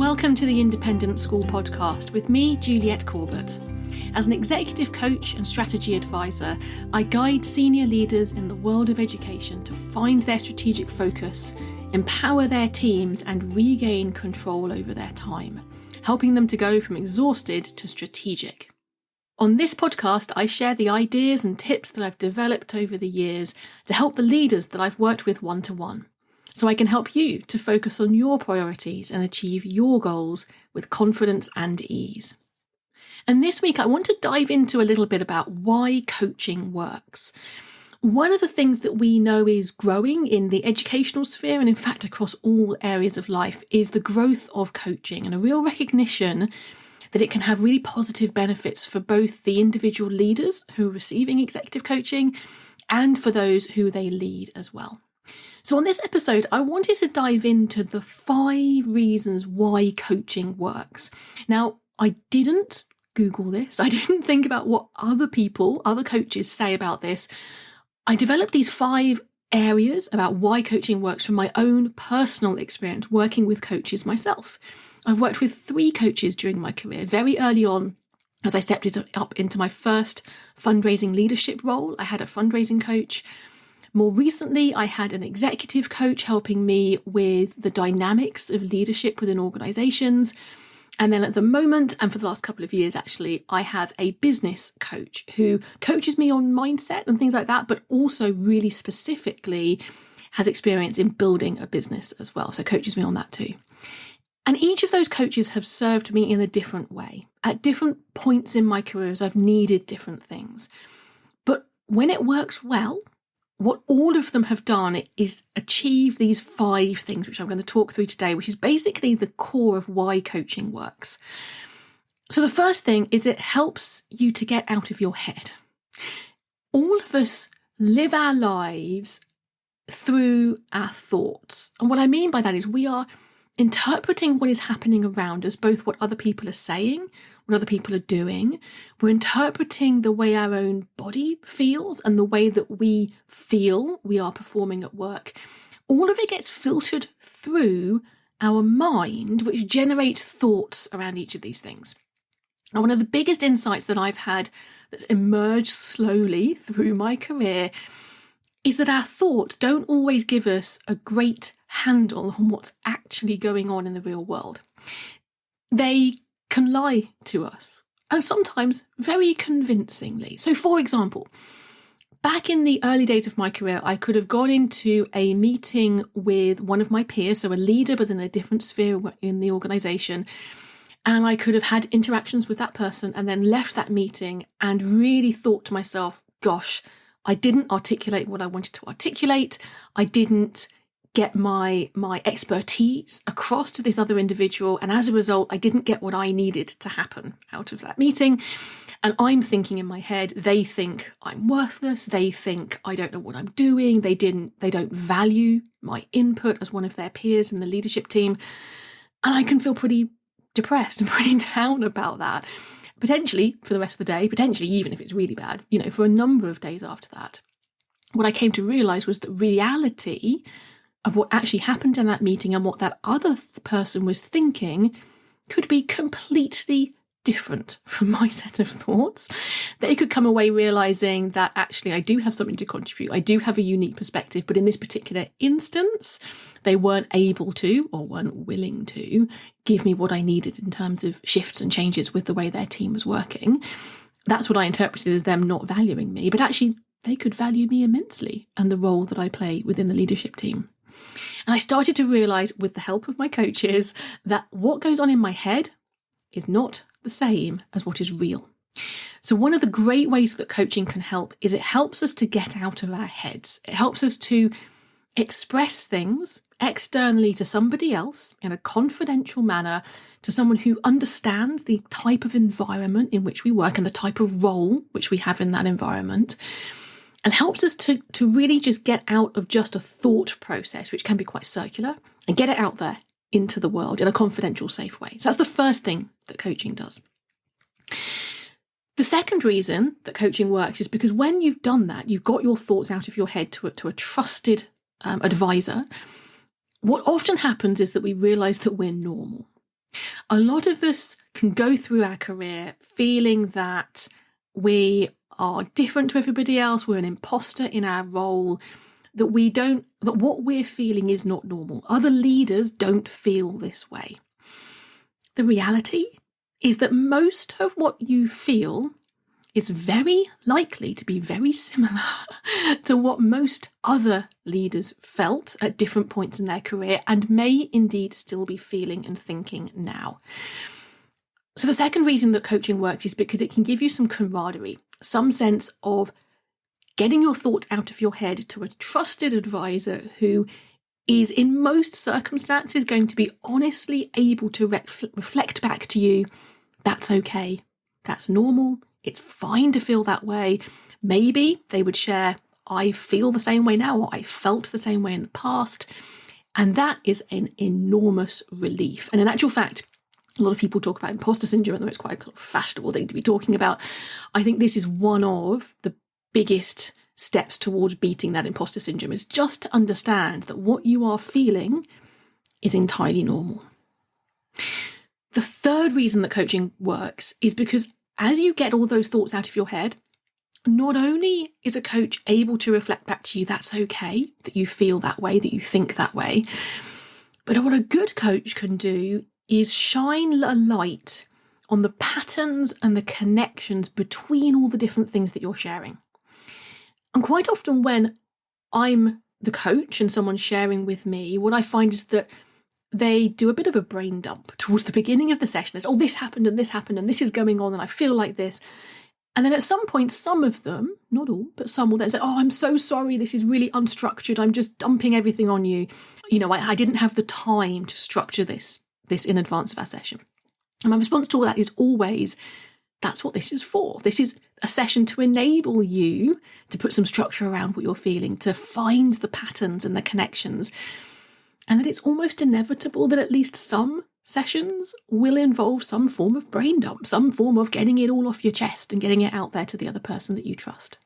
Welcome to the Independent School Podcast with me, Juliet Corbett. As an executive coach and strategy advisor, I guide senior leaders in the world of education to find their strategic focus, empower their teams, and regain control over their time, helping them to go from exhausted to strategic. On this podcast, I share the ideas and tips that I've developed over the years to help the leaders that I've worked with one-to-one, so I can help you to focus on your priorities and achieve your goals with confidence and ease. And this week, I want to dive into a little bit about why coaching works. One of the things that we know is growing in the educational sphere, and in fact across all areas of life, is the growth of coaching and a real recognition that it can have really positive benefits for both the individual leaders who are receiving executive coaching and for those who they lead as well. So on this episode, I wanted to dive into the 5 reasons why coaching works. Now, I didn't Google this. I didn't think about what other coaches say about this. I developed these 5 areas about why coaching works from my own personal experience working with coaches myself. I've worked with 3 coaches during my career. Very early on, as I stepped up into my first fundraising leadership role, I had a fundraising coach. More recently, I had an executive coach helping me with the dynamics of leadership within organisations. And then at the moment, and for the last couple of years actually, I have a business coach who coaches me on mindset and things like that, but also really specifically has experience in building a business as well. So coaches me on that too. And each of those coaches have served me in a different way. At different points in my career, as I've needed different things. But when it works well, what all of them have done is achieve these 5 things, which I'm going to talk through today, which is basically the core of why coaching works. So the first thing is it helps you to get out of your head. All of us live our lives through our thoughts. And what I mean by that is we are interpreting what is happening around us, both what other people are saying, what other people are doing. We're interpreting the way our own body feels and the way that we feel we are performing at work. All of it gets filtered through our mind, which generates thoughts around each of these things. And one of the biggest insights that I've had that's emerged slowly through my career is that our thoughts don't always give us a great handle on what's actually going on in the real world. They can lie to us, and sometimes very convincingly. So, for example, back in the early days of my career, I could have gone into a meeting with one of my peers, so a leader but in a different sphere in the organisation, and I could have had interactions with that person and then left that meeting and really thought to myself, gosh, I didn't articulate what I wanted to articulate. I didn't get my expertise across to this other individual. And as a result, I didn't get what I needed to happen out of that meeting. And I'm thinking in my head, they think I'm worthless. They think I don't know what I'm doing. They don't value my input as one of their peers in the leadership team. And I can feel pretty depressed and pretty down about that. Potentially for the rest of the day, potentially even if it's really bad, for a number of days after that. What I came to realise was that reality of what actually happened in that meeting and what that other person was thinking could be completely different from my set of thoughts. They could come away realising that actually I do have something to contribute. I do have a unique perspective, but in this particular instance, they weren't able to or weren't willing to give me what I needed in terms of shifts and changes with the way their team was working. That's what I interpreted as them not valuing me, but actually they could value me immensely and the role that I play within the leadership team. And I started to realise with the help of my coaches that what goes on in my head is not the same as what is real. So one of the great ways that coaching can help is it helps us to get out of our heads. It helps us to express things externally to somebody else in a confidential manner, to someone who understands the type of environment in which we work and the type of role which we have in that environment, and helps us to really just get out of just a thought process, which can be quite circular, and get it out there into the world in a confidential, safe way. So that's the first thing that coaching does. The second reason that coaching works is because when you've done that, you've got your thoughts out of your head to a trusted advisor, what often happens is that we realise that we're normal. A lot of us can go through our career feeling that we are different to everybody else, we're an imposter in our role, that what we're feeling is not normal. Other leaders don't feel this way. The reality is that most of what you feel is very likely to be very similar to what most other leaders felt at different points in their career and may indeed still be feeling and thinking now. So the second reason that coaching works is because it can give you some camaraderie, some sense of getting your thoughts out of your head to a trusted advisor who is in most circumstances going to be honestly able to reflect back to you, that's okay, that's normal, it's fine to feel that way. Maybe they would share, I feel the same way now, or I felt the same way in the past. And that is an enormous relief. And in actual fact, a lot of people talk about imposter syndrome, and it's quite a fashionable thing to be talking about. I think this is one of the biggest steps towards beating that imposter syndrome, is just to understand that what you are feeling is entirely normal. The third reason that coaching works is because as you get all those thoughts out of your head, not only is a coach able to reflect back to you, that's okay, that you feel that way, that you think that way, but what a good coach can do is shine a light on the patterns and the connections between all the different things that you're sharing. And quite often when I'm the coach and someone's sharing with me, what I find is that they do a bit of a brain dump towards the beginning of the session. There's, this happened and this is going on and I feel like this. And then at some point, some of them, not all, but some will then say, I'm so sorry, this is really unstructured. I'm just dumping everything on you. I didn't have the time to structure this in advance of our session. And my response to all that is always, that's what this is for. This is a session to enable you to put some structure around what you're feeling, to find the patterns and the connections. And that it's almost inevitable that at least some sessions will involve some form of brain dump, some form of getting it all off your chest and getting it out there to the other person that you trust.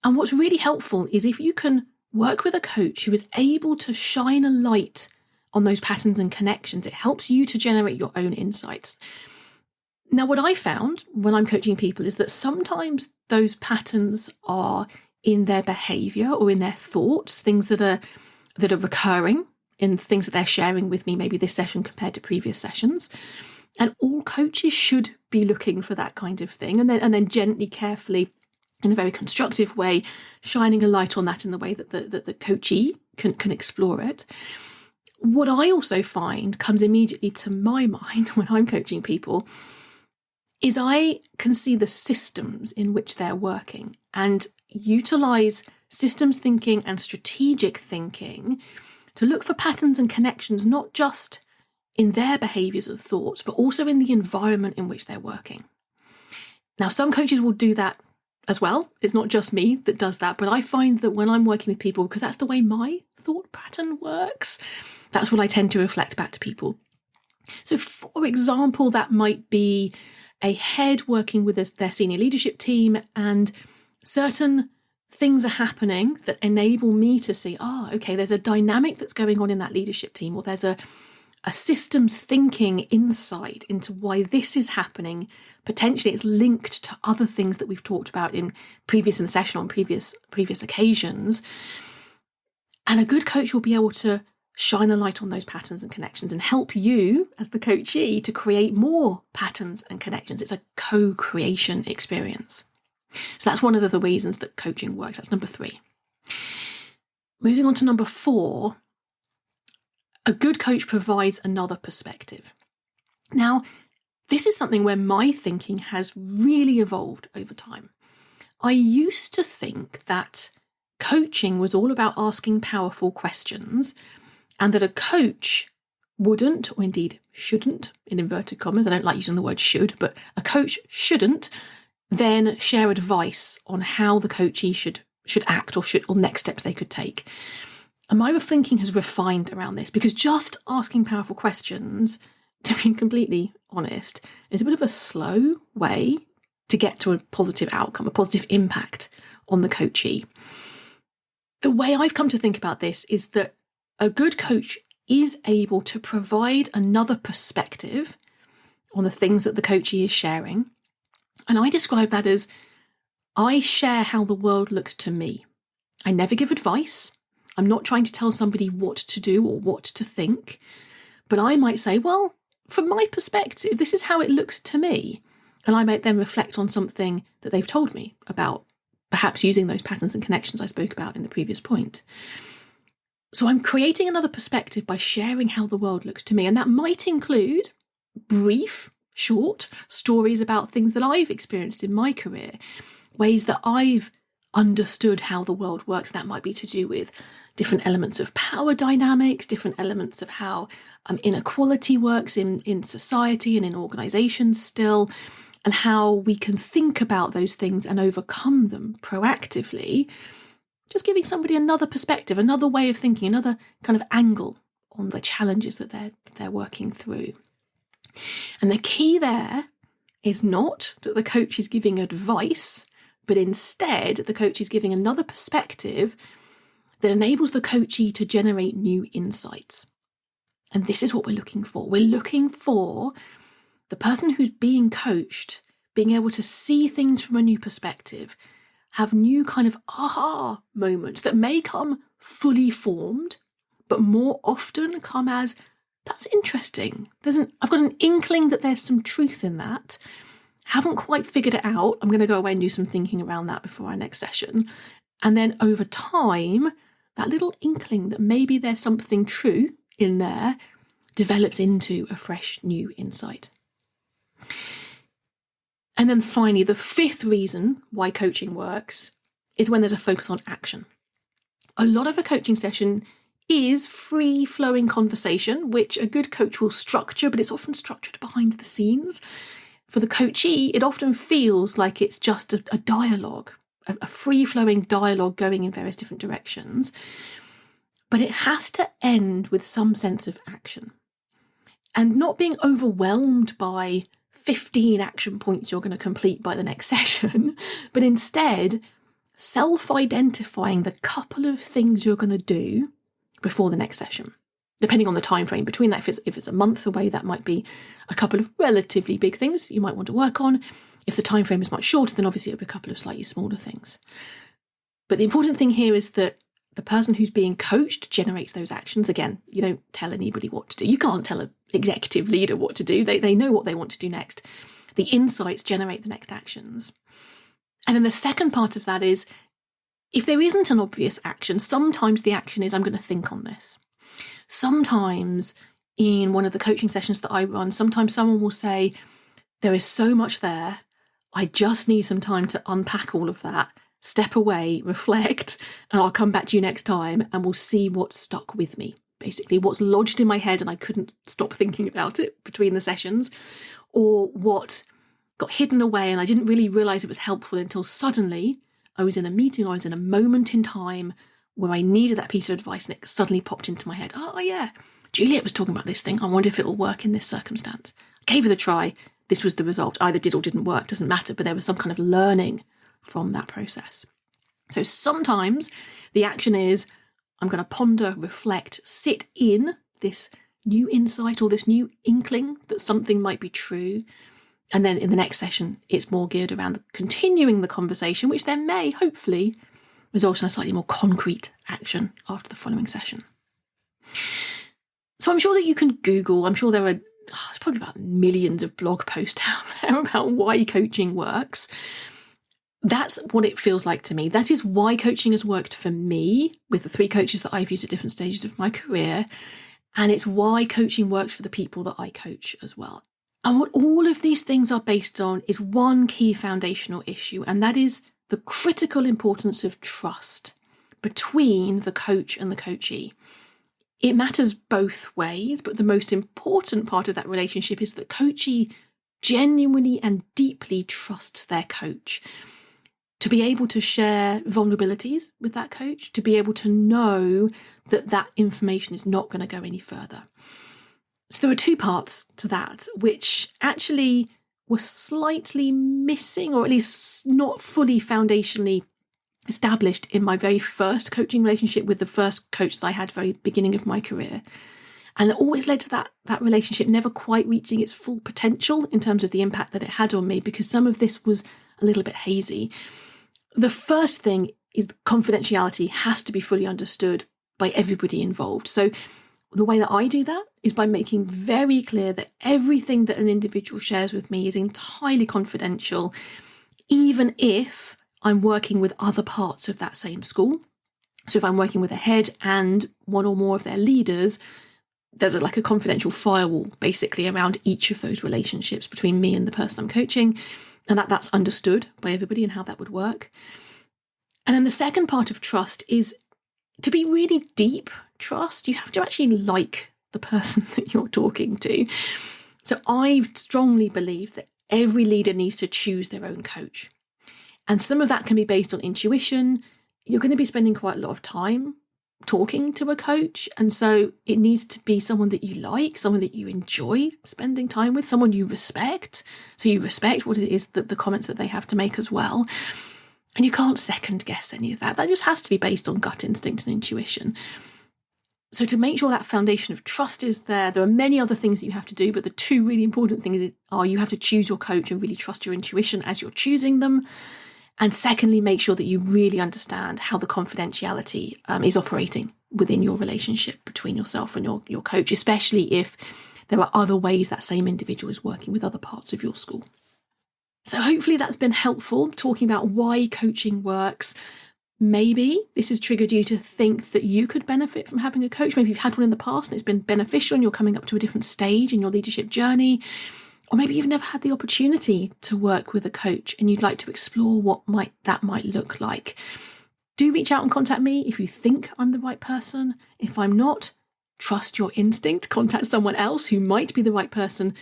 And what's really helpful is if you can work with a coach who is able to shine a light on those patterns and connections, it helps you to generate your own insights. Now, what I found when I'm coaching people is that sometimes those patterns are in their behavior or in their thoughts, things that are recurring in things that they're sharing with me, maybe this session compared to previous sessions. And all coaches should be looking for that kind of thing, and then gently, carefully, in a very constructive way, shining a light on that in the way that the coachee can explore it. What I also find comes immediately to my mind when I'm coaching people is I can see the systems in which they're working and utilize systems thinking and strategic thinking to look for patterns and connections, not just in their behaviours and thoughts, but also in the environment in which they're working. Now, some coaches will do that as well. It's not just me that does that, but I find that when I'm working with people, because that's the way my thought pattern works, that's what I tend to reflect back to people. So, for example, that might be a head working with their senior leadership team, and certain things are happening that enable me to see, okay, there's a dynamic that's going on in that leadership team, or there's a systems thinking insight into why this is happening. Potentially it's linked to other things that we've talked about in the session on previous occasions. And a good coach will be able to shine a light on those patterns and connections and help you as the coachee to create more patterns and connections. It's a co-creation experience. So that's one of the reasons that coaching works. That's number 3. Moving on to number 4, a good coach provides another perspective. Now, this is something where my thinking has really evolved over time. I used to think that coaching was all about asking powerful questions, and that a coach wouldn't, or indeed shouldn't, in inverted commas, I don't like using the word should, but a coach shouldn't then share advice on how the coachee should act or next steps they could take. And my thinking has refined around this, because just asking powerful questions, to be completely honest, is a bit of a slow way to get to a positive outcome, a positive impact on the coachee. The way I've come to think about this is that a good coach is able to provide another perspective on the things that the coachee is sharing. And I describe that as I share how the world looks to me. I never give advice. I'm not trying to tell somebody what to do or what to think. But I might say, well, from my perspective, this is how it looks to me. And I might then reflect on something that they've told me about, perhaps using those patterns and connections I spoke about in the previous point. So I'm creating another perspective by sharing how the world looks to me. And that might include brief, short stories about things that I've experienced in my career, ways that I've understood how the world works. That might be to do with different elements of power dynamics, different elements of how inequality works in society and in organisations still, and how we can think about those things and overcome them proactively. Just giving somebody another perspective, another way of thinking, another kind of angle on the challenges that they're working through. And the key there is not that the coach is giving advice, but instead the coach is giving another perspective that enables the coachee to generate new insights. And this is what we're looking for. We're looking for the person who's being coached being able to see things from a new perspective, have new kind of aha moments that may come fully formed, but more often come as, that's interesting. I've got an inkling that there's some truth in that. Haven't quite figured it out. I'm going to go away and do some thinking around that before our next session. And then over time, that little inkling that maybe there's something true in there develops into a fresh new insight. And then finally, the fifth reason why coaching works is when there's a focus on action. A lot of a coaching session is free-flowing conversation, which a good coach will structure, but it's often structured behind the scenes. For the coachee, it often feels like it's just a dialogue, a free-flowing dialogue going in various different directions. But it has to end with some sense of action. And not being overwhelmed by 15 action points you're going to complete by the next session, but instead self-identifying the couple of things you're going to do before the next session. Depending on the time frame between that, if it's a month away, that might be a couple of relatively big things you might want to work on. If the time frame is much shorter, then obviously it'll be a couple of slightly smaller things. But the important thing here is that the person who's being coached generates those actions. Again, you don't tell anybody what to do. You can't tell an executive leader what to do. They know what they want to do next. The insights generate the next actions. And then the second part of that is, if there isn't an obvious action, sometimes the action is, I'm going to think on this. Sometimes in one of the coaching sessions that I run, sometimes someone will say, there is so much there. I just need some time to unpack all of that, step away, reflect, and I'll come back to you next time and we'll see what's stuck with me. Basically, what's lodged in my head and I couldn't stop thinking about it between the sessions, or what got hidden away and I didn't really realise it was helpful until suddenly I was in a meeting, I was in a moment in time where I needed that piece of advice and it suddenly popped into my head. Oh yeah, Juliet was talking about this thing. I wonder if it will work in this circumstance. I gave it a try. This was the result. Either did or didn't work, doesn't matter, but there was some kind of learning from that process. So sometimes the action is, I'm going to ponder, reflect, sit in this new insight or this new inkling that something might be true. And then in the next session, it's more geared around continuing the conversation, which then may, hopefully, result in a slightly more concrete action after the following session. So I'm sure that you can Google, I'm sure there are, there's probably about millions of blog posts out there about why coaching works. That's what it feels like to me. That is why coaching has worked for me with the 3 coaches that I've used at different stages of my career. And it's why coaching works for the people that I coach as well. And what all of these things are based on is one key foundational issue, and that is the critical importance of trust between the coach and the coachee. It matters both ways, but the most important part of that relationship is that coachee genuinely and deeply trusts their coach. To be able to share vulnerabilities with that coach, to be able to know that that information is not going to go any further. So there are 2 parts to that, which actually were slightly missing, or at least not fully foundationally established in my very first coaching relationship with the first coach that I had at the very beginning of my career. And it always led to that relationship never quite reaching its full potential in terms of the impact that it had on me, because some of this was a little bit hazy. The first thing is confidentiality has to be fully understood by everybody involved. So the way that I do that is by making very clear that everything that an individual shares with me is entirely confidential, even if I'm working with other parts of that same school. So if I'm working with a head and one or more of their leaders, there's like a confidential firewall basically around each of those relationships between me and the person I'm coaching, and that's understood by everybody and how that would work. And then the second part of trust is to be really deep trust. You have to actually like the person that you're talking to. So I strongly believe that every leader needs to choose their own coach. And some of that can be based on intuition. You're going to be spending quite a lot of time talking to a coach. And so it needs to be someone that you like, someone that you enjoy spending time with, someone you respect. So you respect what it is that the comments that they have to make as well. And you can't second guess any of that. That just has to be based on gut instinct and intuition. So to make sure that foundation of trust is there are many other things that you have to do, but the two really important things are you have to choose your coach and really trust your intuition as you're choosing them. And secondly, make sure that you really understand how the confidentiality is operating within your relationship between yourself and your coach, especially if there are other ways that same individual is working with other parts of your school. So hopefully that's been helpful, talking about why coaching works. Maybe this has triggered you to think that you could benefit from having a coach. Maybe you've had one in the past and it's been beneficial and you're coming up to a different stage in your leadership journey. Or maybe you've never had the opportunity to work with a coach and you'd like to explore what that might look like. Do reach out and contact me if you think I'm the right person. If I'm not, trust your instinct. Contact someone else who might be the right person.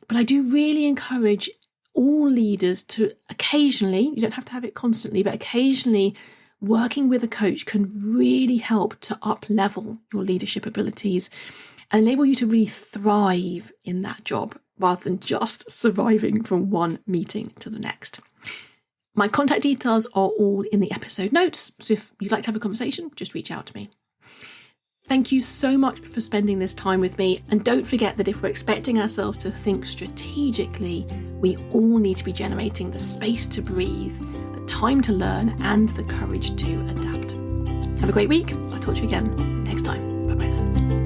But I do really encourage all leaders to occasionally, you don't have to have it constantly, but occasionally working with a coach can really help to up-level your leadership abilities and enable you to really thrive in that job rather than just surviving from one meeting to the next. My contact details are all in the episode notes, so if you'd like to have a conversation, just reach out to me. Thank you so much for spending this time with me, and don't forget that if we're expecting ourselves to think strategically, we all need to be generating the space to breathe, the time to learn, and the courage to adapt. Have a great week. I'll talk to you again next time. Bye-bye then.